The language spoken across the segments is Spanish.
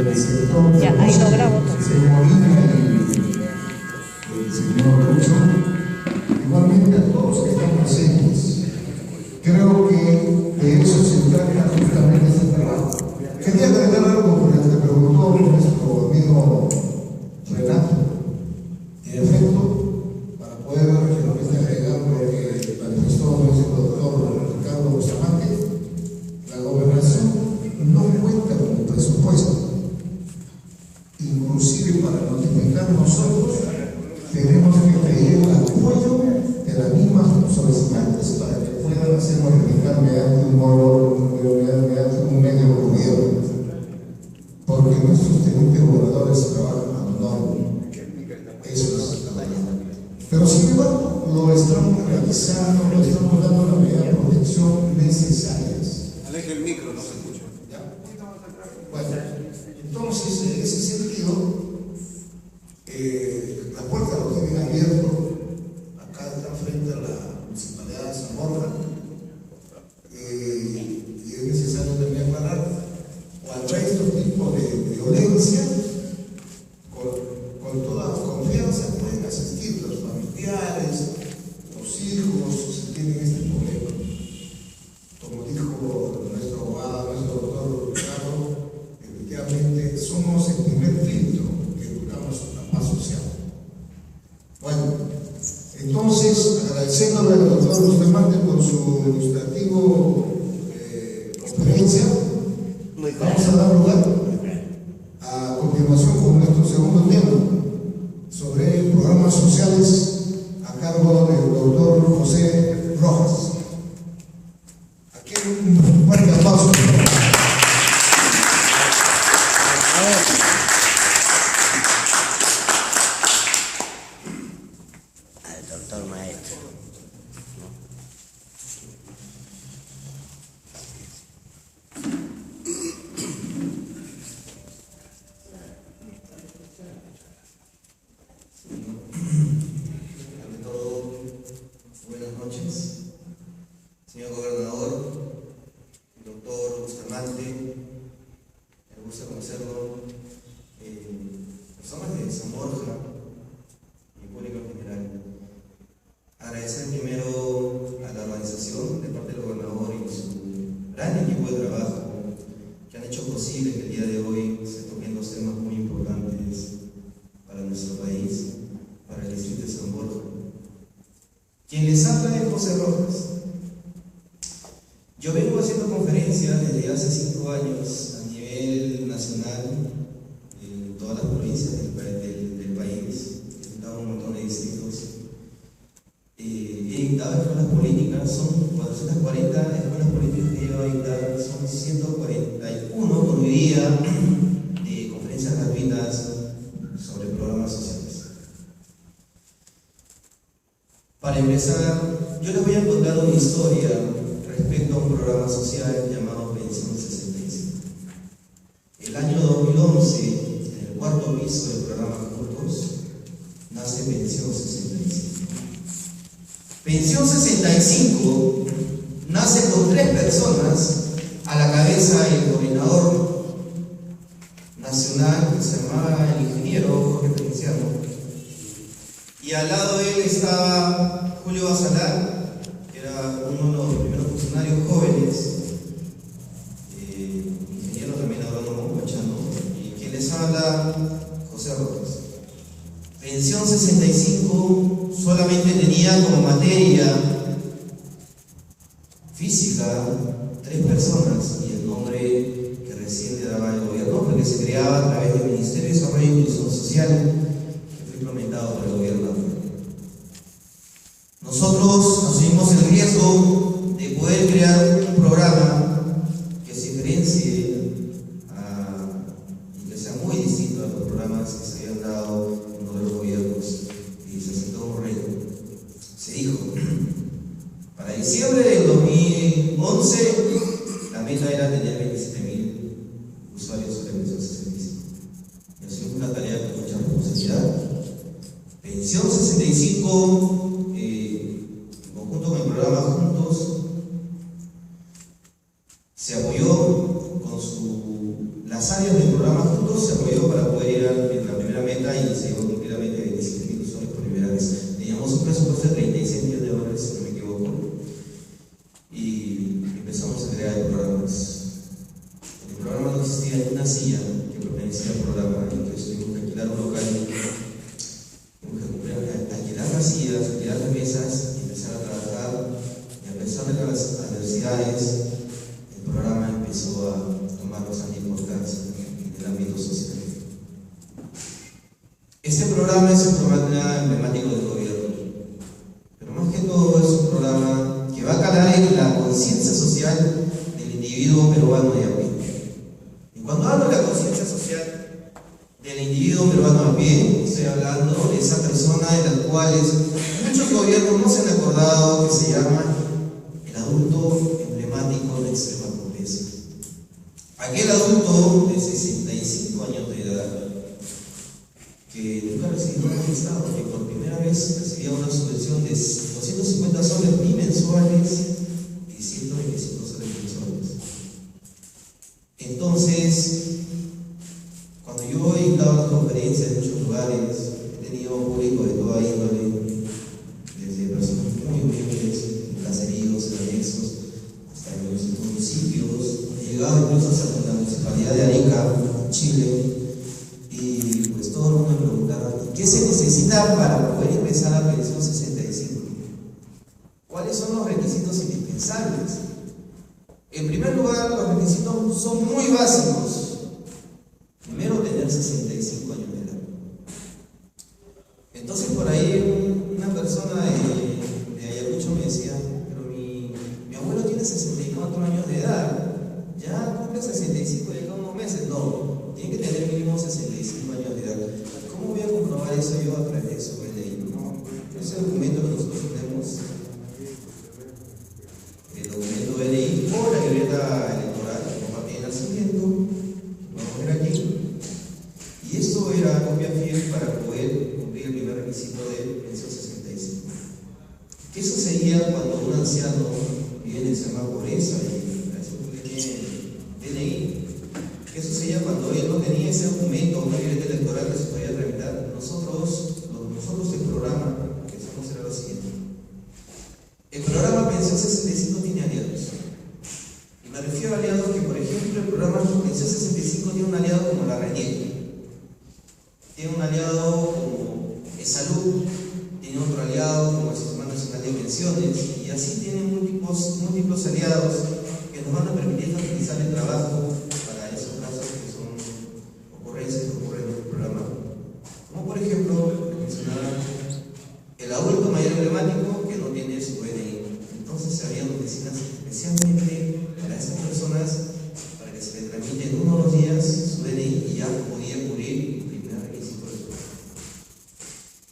Ya, ahí lo grabo todo. El señor Molina y el señor Russo, igualmente a todos que están presentes. Creo que de eso se trata justamente este trabajo. Quería agregar algo con el que preguntó nuestro amigo Renato. En efecto, para poder finalmente agregar lo que manifestó nuestro doctor Ricardo Bustamante, la gobernación no cuenta con un presupuesto. Inclusive para notificar nosotros tenemos que pedir el apoyo de las mismas solicitantes para que puedan hacer notificar mediante un medio de gobierno, porque nuestros tenientes gobernadores trabajan a norma. Eso es la mañana. Pero sin embargo lo estamos realizando, lo estamos dando la medida de protección necesarias. Aleje el micro, no se escucha. ¿Ya? Bueno, entonces en ese sentido la puerta lo tienen abierto. Acá está frente a la municipalidad de San Borja, y es necesario también aclarar, cuando hay estos tipos de violencia, con toda confianza pueden asistir los familiares, los hijos, si tienen este problema. Como dijo nuestro abogado, nuestro doctor Ricardo, efectivamente somos el primer filtro que buscamos la paz social. Bueno, entonces, agradeciéndole al doctor Bustamante por su ilustrativo conferencia, vamos a dar lugar a continuación con nuestro segundo tema sobre programas sociales a cargo del doctor José Rojas. Aquí un fuerte aplauso. Al doctor maestro. Ante todo, buenas noches, señor gobernador, doctor Bustamante, me gusta conocerlo, personas de San Borja y público en general. Agradecer primero a la organización de parte del gobernador y su gran equipo de trabajo que han hecho posible que el día de hoy se toquen dos temas muy importantes para nuestro país, para el distrito de San Borja. Quien les habla es José Rojas. Yo vengo haciendo conferencias desde hace 5 años a nivel nacional en todas las provincias del país. He visitado un montón de distritos. He dictado escuelas políticas, son 440 escuelas políticas que llevo a dictar, son 141 por mi día de conferencias gratuitas sobre programas sociales. Para empezar, yo les voy a contar una historia respecto a un programa social llamado Pensión 65. El año 2011, en el 4º piso del programa Juntos, nace Pensión 65. Pensión 65 nace con 3 personas a la cabeza el coordinador nacional que se llamaba el ingeniero Jorge Feliciano, y al lado de él estaba Julio Basalar, que era uno de los primeros funcionarios jóvenes, ingeniero también agrónomo mochano, y quien les habla, José Rojas. Pensión 65 solamente tenía como materia física 3 personas y el nombre que recién le daba el gobierno, porque se creaba a través del Ministerio de Desarrollo e Inclusión Social, que fue implementado por el gobierno. Nosotros asumimos el riesgo de poder crear un programa que se diferencie y que sea muy distinto a los programas que se habían dado en los gobiernos, y se aceptó un reto. Se dijo, para diciembre del 2011 la meta era tener 27.000 usuarios sobre Pensión 65. Y así fue una tarea con mucha responsabilidad. Pensión 65 conjunto con el programa Juntos, se apoyó con la las áreas del programa Juntos se apoyó para poder ir a la primera meta y se llegó a cumplir la meta de 27.000 usuarios por primera vez. Teníamos un presupuesto de $36 millones, si no me equivoco, y empezamos a crear programas. En el programa no existía ni una silla que pertenecía al programa, entonces tuvimos que alquilar un local, tuvimos que alquilar las sillas, alquilar las mesas y empezar a trabajar. Y a pesar de las adversidades, el programa empezó a tomar bastante importancia en el ámbito social. Este programa es un programa emblemático del gobierno, pero más que todo es un programa que va a calar en la conciencia social del individuo peruano de a pie. Y cuando hablo de la conciencia social del individuo peruano a pie, estoy hablando de esa persona de las cuales muchos gobiernos no se han acordado, que se llama el adulto emblemático de extrema pobreza. Aquel adulto de 65 años de edad que nunca recibió un Estado, que por primera vez recibía una subvención de 250 soles bimensuales y 125 soles mensuales. Entonces, cuando yo he dado las conferencias en muchos lugares, he tenido público de toda índole, desde personas muy humildes, en caseríos, en anexos, hasta en los municipios. He llegado incluso hasta la municipalidad de Arica, Chile, y pues todo el mundo me preguntaba, ¿qué se necesita para poder ingresar a la pensión 65? ¿Cuáles son los requisitos indispensables? En primer lugar, los requisitos son muy básicos. Primero, tener 65 años de edad. Entonces, por ahí una persona de Ayacucho me decía, pero mi abuelo tiene 64 años de edad, ya cumple 65 de unos meses. No, tiene que tener mínimo 65 años de edad. ¿Cómo voy a comprobar eso yo a través de su DNI? No, ese documento que nosotros tenemos, el documento DNI o la libreta electoral, como partida de nacimiento, vamos a ver aquí. Y esto era copia fiel para poder cumplir el primer requisito de pensión 65. ¿Qué sucedía cuando un anciano vive en extrema pobreza y a eso tiene DNI? ¿Qué sucedía cuando él no tenía ese documento, una libreta electoral que se podía tramitar? Nosotros el programa que hacemos era lo siguiente. El programa Pensión 65 tiene aliados. Y me refiero a aliados que, por ejemplo, el programa Pensión 65 tiene un aliado como la RENIEC. Tiene un aliado como Salud, tiene otro aliado como el Sistema Nacional de Pensiones, y así tiene múltiples aliados que nos van a permitir agilizar el trabajo para esos casos que son ocurrencias que ocurren en el programa. Como por ejemplo, mencionaba el adulto mayor emblemático que no tiene su DNI. Entonces se habían oficinas especialmente para esas personas, para que se le tramite en 1 o 2 días su DNI y ya podía cubrir.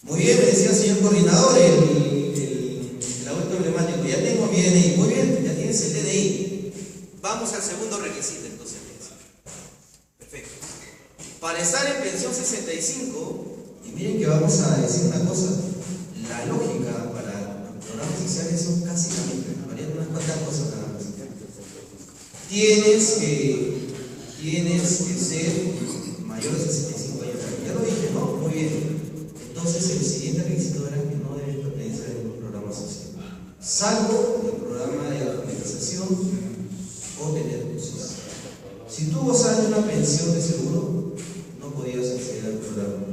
Muy bien, me decía el señor coordinador, el adulto emblemático, ya tengo mi DNI. Muy bien, ya tienes el DNI. Vamos al segundo requisito entonces. Perfecto. Para estar en pensión 65, y miren que vamos a decir una cosa, la lógica para los programas sociales son casi la misma, varían unas cuantas cosas nada más. Tienes que ser mayor de 65 años. Ya lo dije, ¿no? Muy bien. Entonces el siguiente requisito era que no debe pertenecer a ningún programa social, salvo el programa de alfabetización o tener cursos. Si tú gozas de una pensión de seguro, no podías acceder al programa.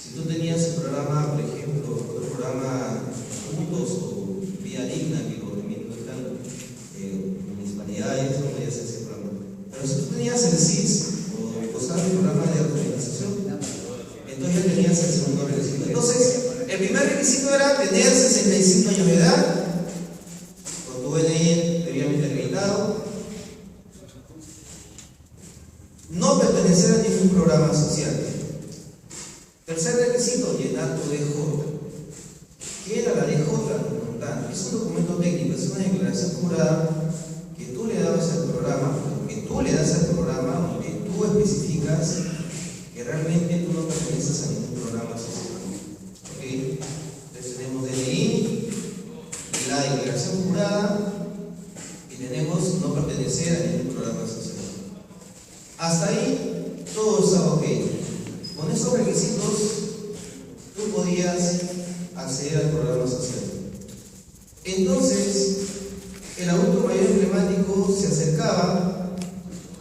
Si tú tenías un programa, por ejemplo, otro programa Juntos o Vía Digna, que los movimientos están en municipalidades, no podías acceder al programa. Pero si tú tenías el CIS o gozabas del programa de alfabetización, entonces ya tenías el segundo requisito. Entonces, el primer requisito era tener 65 años de edad, con tu DNI debidamente acreditado, no pertenecer a ningún programa social. Tercer requisito, llenar tu DJ. ¿Qué era la DJ? Es un documento técnico, es una declaración jurada que tú le dabas al programa, que tú le das al programa, donde tú especificas que realmente tú no perteneces a ningún programa social. ¿Okay? Entonces tenemos DNI, la declaración jurada y tenemos no pertenecer a ningún programa social. Hasta ahí todo estaba ok. Con esos requisitos, tú podías acceder al programa social. Entonces, el adulto mayor emblemático se acercaba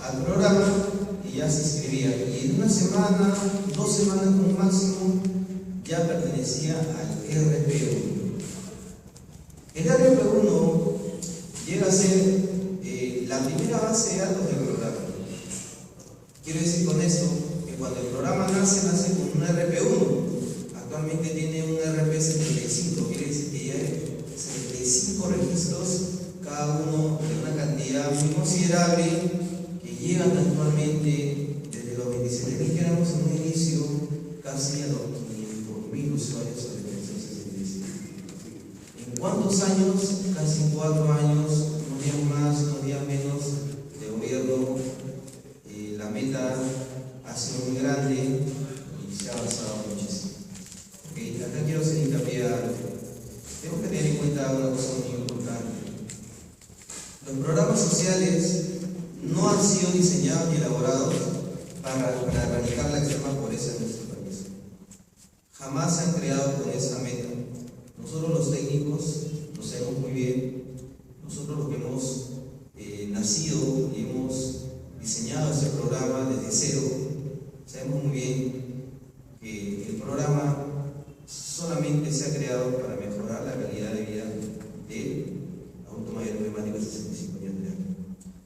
al programa y ya se inscribía. Y en una semana, 2 semanas como máximo, ya pertenecía al RP1. El RP1 llega a ser la primera base de datos del programa. Quiero decir con esto que cuando el programa nace con un RP1. Actualmente tiene un RP75, quiere decir que ya hay 75 registros, cada uno de una cantidad muy considerable, que llegan actualmente desde los 27.000 que éramos en un inicio, casi a los 500.000 usuarios de la Pensión 65. ¿En cuántos años? Casi 4 años, unos días más, unos días menos de gobierno. La meta ha sido muy grande y se ha avanzado muchísimo. Okay, acá quiero hacer hincapié a algo. Tengo que tener en cuenta una cosa muy importante. Los programas sociales no han sido diseñados ni elaborados para erradicar la extrema pobreza en nuestro país. Jamás se han creado con esa meta. Nosotros los técnicos lo sabemos muy bien. Nosotros los que hemos nacido y hemos diseñado este programa desde cero, sabemos muy bien que el programa solamente se ha creado para mejorar la calidad de vida del adulto mayor emblemático de 65 años de edad.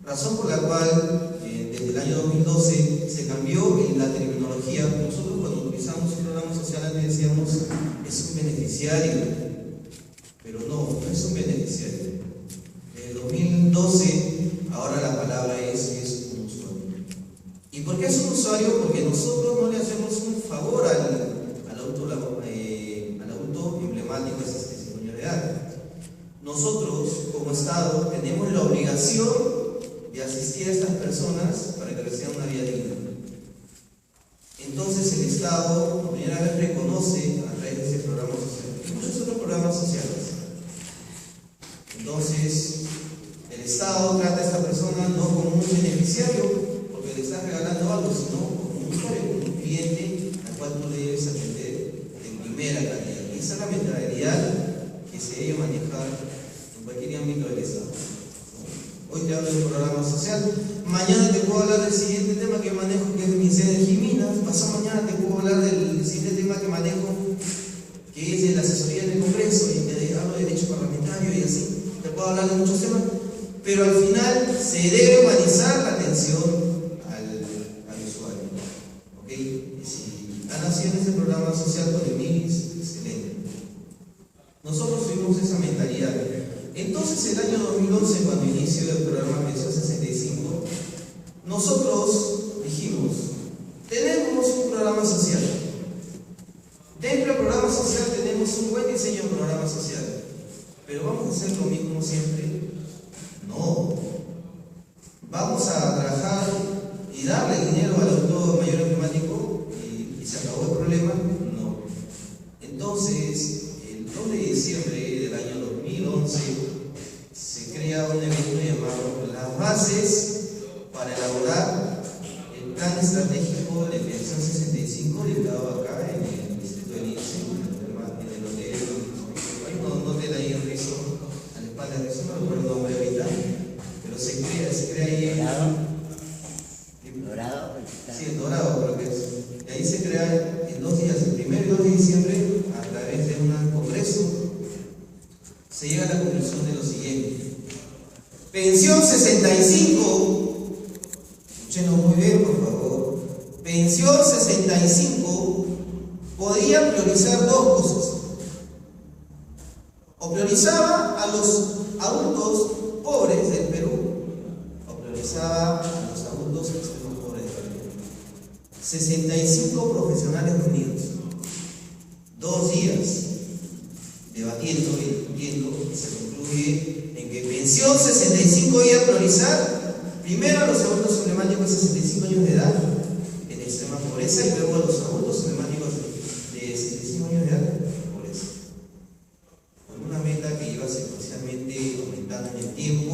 Razón por la cual desde el año 2012 se cambió la terminología. Nosotros cuando utilizamos un programa social antes decíamos es un beneficiario, pero no es un beneficiario. Desde el 2012 ahora la palabra es un usuario. ¿Y por qué es un usuario? Porque nosotros no le hacemos un favor al adulto emblemático de 65 años de edad. Nosotros, como Estado, tenemos la obligación de asistir a estas personas para que reciban una vida digna. Entonces el Estado, por primera vez, reconoce a través de ese programa social y muchos otros programas sociales. Entonces, el Estado trata a esta persona no como un beneficiario, porque le está regalando algo, sino como un usuario, como un cliente al cual tú le debes atender de primera calidad. Y esa es la mentalidad que se debe manejar en cualquier ámbito del Estado. Hoy te hablo de un programa social, mañana te puedo hablar del siguiente tema que manejo, que es el Ministerio de Giminas, pasado mañana te puedo hablar del siguiente tema que manejo, que es de la asesoría del Congreso, y te hablo de derecho parlamentario y así. Te puedo hablar de muchos temas, pero al final se debe humanizar la atención al usuario. ¿Okay? Y si han nacido en ese programa social con el MIGIS, excelente. Nosotros tuvimos esa mentalidad. Entonces, el año 2011, cuando inició el programa Pensión 65, nosotros dijimos, tenemos un programa social. Dentro del programa social tenemos un buen diseño de programa social. Pero vamos a hacer lo mismo siempre. No. Vamos a trabajar y darle dinero al adulto mayor emblemático y se acabó el problema. No. Entonces, el 2 de diciembre del año 2011 se crea un evento llamado Las Bases para elaborar el plan estratégico de Pensión 65 dictado acá en el Distrito del INSE, en el hotel. Hay un hotel ahí en Rizo, a la espalda de Rizo, no recuerdo el nombre ahorita, pero se crea ahí. ¿Dorado? Sí, el Dorado creo que es. Y ahí se crea en 2 días, el 1 y 2 de diciembre, a través de un congreso, se llega a la conclusión de lo siguiente. Pensión 65, escúchenos muy bien por favor, Pensión 65 podría priorizar 2 cosas. O priorizaba a los adultos pobres del Perú, o priorizaba a los adultos extremos pobres del Perú. 65 profesionales reunidos, 2 días, debatiendo y discutiendo, se concluye en que Pensión 65 iba a priorizar primero a los adultos emblemáticos de 65 años de edad en extrema pobreza y luego a los adultos emblemáticos de 65 años de edad en pobreza. Con una meta que iba secuencialmente aumentando en el tiempo,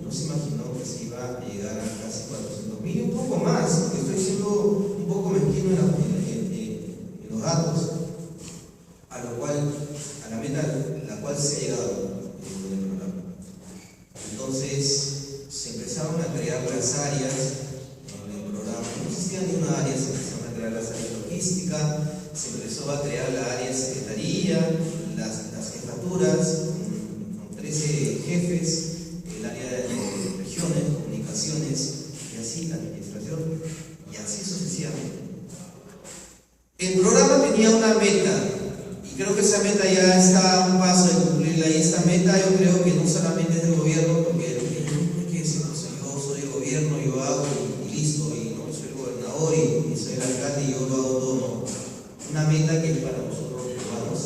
no se imaginó que se iba a llegar a casi 400.000 y un poco más, porque estoy siendo datos, a la meta a la cual se ha llegado con el programa. Entonces, se empezaron a crear las áreas en el programa. No existía ni una área, se empezaron a crear las áreas logísticas, se empezó a crear la área de secretaría, las jefaturas, con 13 jefes, el área de regiones, comunicaciones, y así, administración, y así sucesivamente. El programa tenía una meta, y creo que esa meta ya está a un paso de cumplirla, y esta meta yo creo que no solamente es del gobierno, porque no hay que decir, pues, yo soy el gobierno, yo hago y listo, y no soy el gobernador y soy el alcalde y yo lo hago todo, no. Una meta que es para nosotros los peruanos,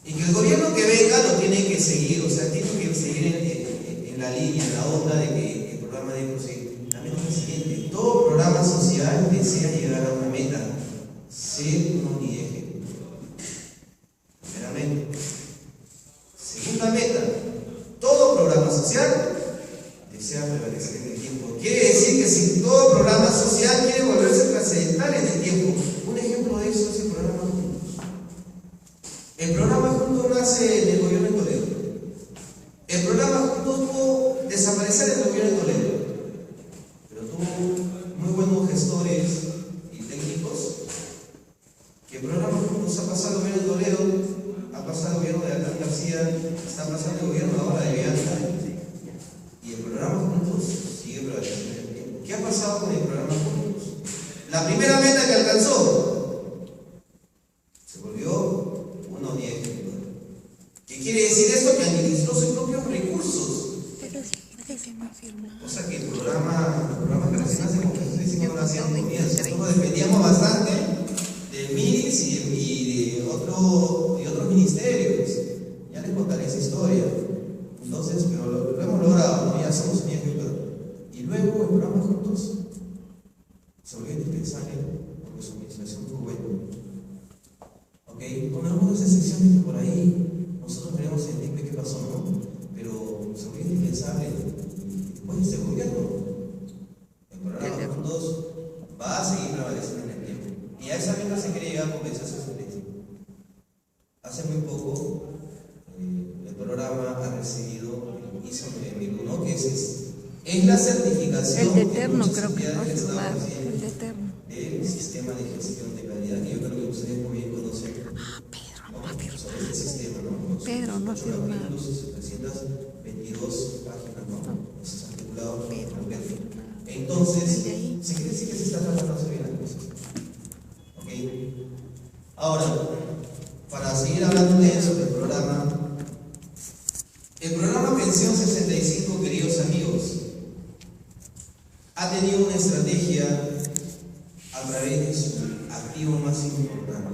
y que el gobierno que venga lo tiene que seguir, o sea, tiene que seguir en la línea, en la onda de que el programa debe proseguir. La meta es la siguiente: todo programa social desea llegar a una meta, ser uno y eje. Primeramente. Segunda meta: todo programa social desea prevalecer en el tiempo. Quiere decir que si todo programa social quiere volverse trascendental en el tiempo. Un ejemplo de eso es el programa Juntos. El programa Juntos nace en el gobierno de Toledo. El programa Juntos pudo desaparecer en el gobierno de Toledo, pero tuvo muy buenos gestores y técnicos. Que el programa Juntos ha pasado el gobierno de Toledo, ha pasado el gobierno de Alcán García, está pasando el gobierno ahora de Vianza, y el programa Juntos sigue prevaleciendo en el tiempo. ¿Qué ha pasado con el programa Juntos? La primera meta que alcanzó se volvió una unidad ejemplar. ¿Qué quiere decir esto? Que administró sus propios recursos. Cosa que el programa que recién hace, como estoy diciendo, no hacían comienzo. Nosotros dependíamos bastante del MIDIS y de otros ministerios. Ya les contaré esa historia. Entonces, pero lo hemos logrado, ¿no? Ya somos un ejemplo. Y luego el programa Juntos se volvió indispensable porque su administración fue buena. ¿Ok? Con algunas excepciones que por ahí nosotros queremos entender qué pasó, ¿no? Pero se volvió indispensable. Después de este gobierno, el programa Juntos va a seguir prevaleciendo en el tiempo. Y a esa meta se quiere llegar con compensación selectiva. Hace muy poco, el programa ha recibido el ISO 9001, que es la certificación El de Eterno, que muchas creo que no entidades es están más. haciendo El de Eterno. del sistema de gestión de calidad, que yo creo que ustedes muy bien conocen. Pedro no ha firmado. Sobre este sistema, ¿no? Pedro no ha firmado. 322 páginas, ¿no? Eso es articulado. Pedro no ha firmado. Entonces, De ahí. se quiere decir que se está tratando bien las cosas. ¿Ok? Ahora, para seguir hablando de eso, del programa, el programa Pensión 65, queridos amigos, ha tenido una estrategia a través de su activo más importante,